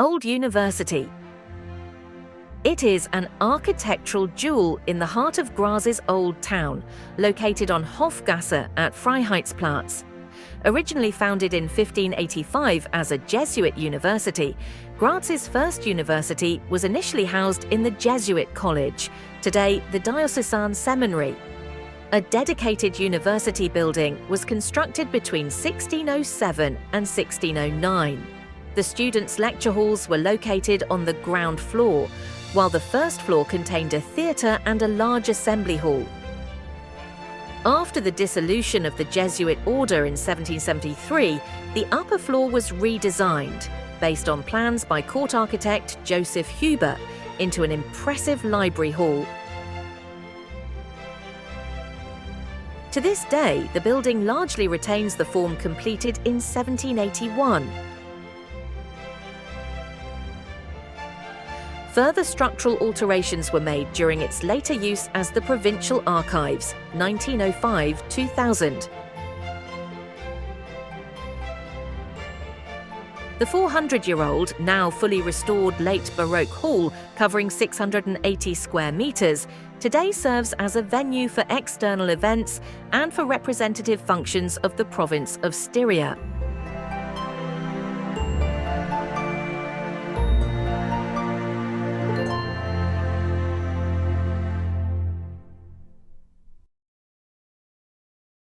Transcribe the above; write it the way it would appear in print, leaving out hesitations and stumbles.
Old University. It is an architectural jewel in the heart of Graz's Old Town, located on Hofgasse at Freiheitsplatz. Originally founded in 1585 as a Jesuit university, Graz's first university was initially housed in the Jesuit College, today the Diocesan Seminary. A dedicated university building was constructed between 1607 and 1609. The students' lecture halls were located on the ground floor, while the first floor contained a theatre and a large assembly hall. After the dissolution of the Jesuit order in 1773, the upper floor was redesigned, based on plans by court architect Joseph Huber, into an impressive library hall. To this day, the building largely retains the form completed in 1781. Further structural alterations were made during its later use as the Provincial Archives, 1905-2000. The 400-year-old, now fully restored late Baroque hall, covering 680 square metres, today serves as a venue for external events and for representative functions of the province of Styria.